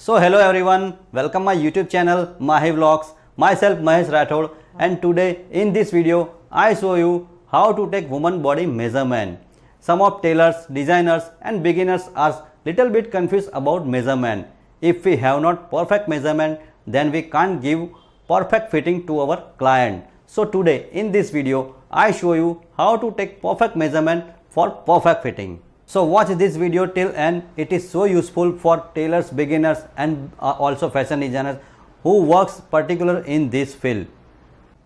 So hello everyone, welcome my YouTube channel Mahi Vlogs. Myself Mahesh Rathod, and today in this video I show you how to take woman body measurement. Some of tailors, designers and beginners are little bit confused about measurement. If we have not perfect measurement, then we can't give perfect fitting to our client. So today in this video I show you how to take perfect measurement for perfect fitting. So watch this video till end. It is so useful for tailors, beginners and also fashion designers who works particular in this field.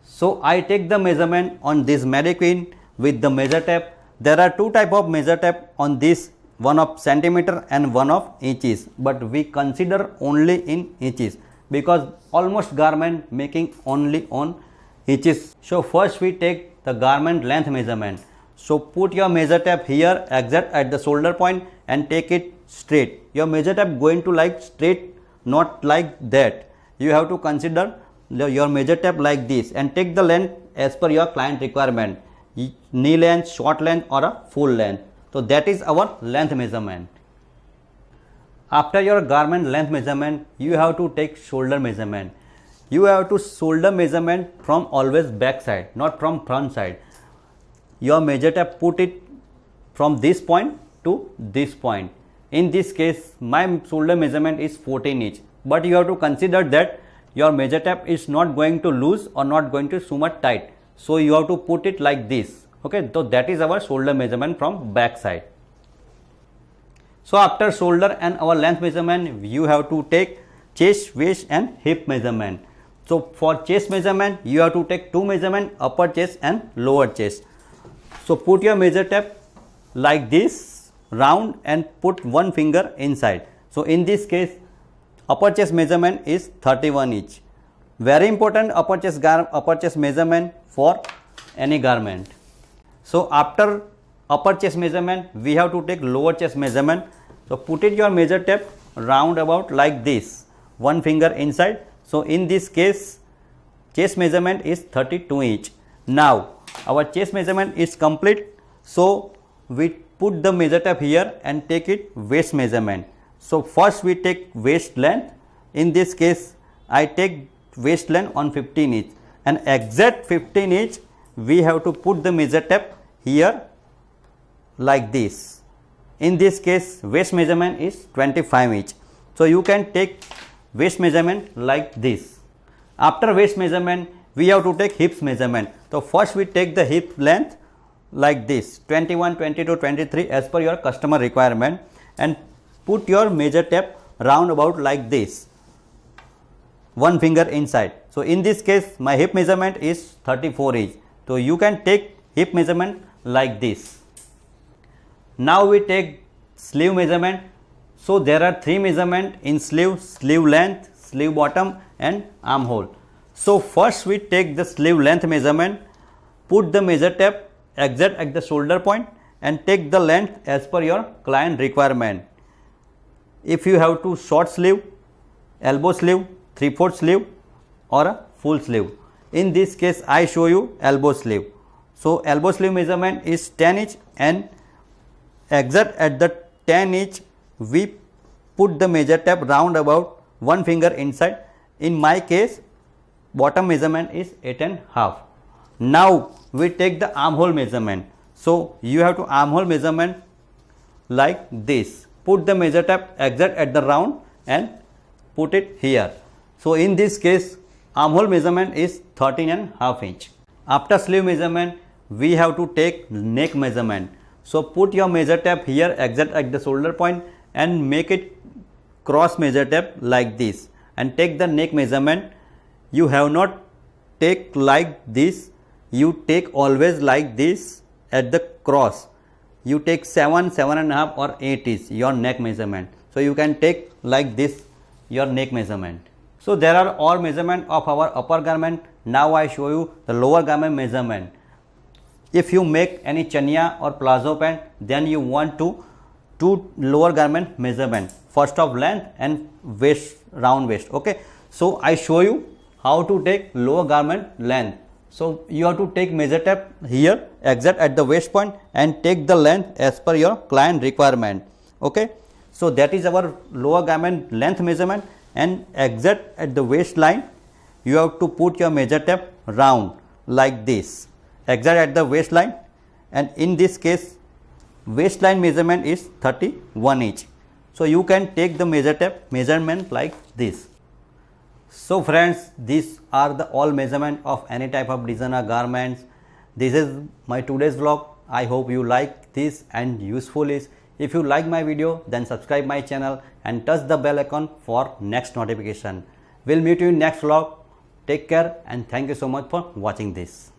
So I take the measurement on this mannequin with the measure tape. There are two type of measure tape on this, one of centimeter and one of inches, but we consider only in inches because almost garment making only on inches. So first we take the garment length measurement. So put your measure tape here exact at the shoulder point and take it straight. Your measure tape going to like straight, not like that. You have to consider your measure tape like this and take the length as per your client requirement, knee length, short length or a full length. So that is our length measurement. After your garment length measurement, you have to take shoulder measurement. You have to shoulder measurement from always back side, not from front side. Your measure tape put it from this point to this point. In this case my shoulder measurement is 14 inch, but you have to consider that your measure tape is not going to loose or not going to too much tight, so you have to put it like this. Okay, so that is our shoulder measurement from back side. So after shoulder and our length measurement, you have to take chest, waist and hip measurement. So for chest measurement you have to take two measurement, upper chest and lower chest. So put your measure tape like this round and put one finger inside. So in this case upper chest measurement is 31 inch. Very important upper chest measurement for any garment. So after upper chest measurement we have to take lower chest measurement. So put it your measure tape round about like this, one finger inside. So in this case chest measurement is 32 inch. Now our chest measurement is complete, so we put the measure tape here and take it waist measurement. So first we take waist length. In this case I take waist length on 15 inch and exact 15 inch we have to put the measure tape here like this. In this case waist measurement is 25 inch. So you can take waist measurement like this. After waist measurement we have to take hips measurement. So first we take the hip length like this, 21, 22, 23 as per your customer requirement, and put your measure tape round about like this, one finger inside. So in this case my hip measurement is 34 inch. So you can take hip measurement like this. Now we take sleeve measurement. So there are three measurement in sleeve: sleeve length, sleeve bottom and armhole. So first we take the sleeve length measurement, put the measure tape exact at the shoulder point and take the length as per your client requirement. If you have to short sleeve, elbow sleeve, 3/4 sleeve or a full sleeve. In this case I show you elbow sleeve. So elbow sleeve measurement is 10 inch and exact at the 10 inch we put the measure tape round about one finger inside. In my case bottom measurement is 8.5. Now we take the armhole measurement. So you have to armhole measurement like this. Put the measure tape exact at the round and put it here. So in this case armhole measurement is 13.5 inch. After sleeve measurement we have to take neck measurement. So put your measure tape here exact at the shoulder point and make it cross measure tape like this and take the neck measurement. You have not take like this, you take always like this at the cross. You take 7, 7.5 or 8 is your neck measurement. So you can take like this your neck measurement. So there are all measurement of our upper garment. Now I show you the lower garment measurement. If you make any chania or palazzo pant, then you want to two lower garment measurement, first of length and waist, round waist. Okay, so I show you how to take lower garment length. So you have to take measure tape here exact at the waist point and take the length as per your client requirement. Okay, So that is our lower garment length measurement, and exact at the waistline you have to put your measure tape round like this, exact at the waistline, and in this case waistline measurement is 31 inch. So you can take the measure tape measurement like this. So friends, these are the all measurement of any type of designer garments. This is my today's vlog. I hope you like this and useful is. If you like my video, then subscribe my channel and touch the bell icon for next notification. We'll meet you in next vlog. Take care and thank you so much for watching this.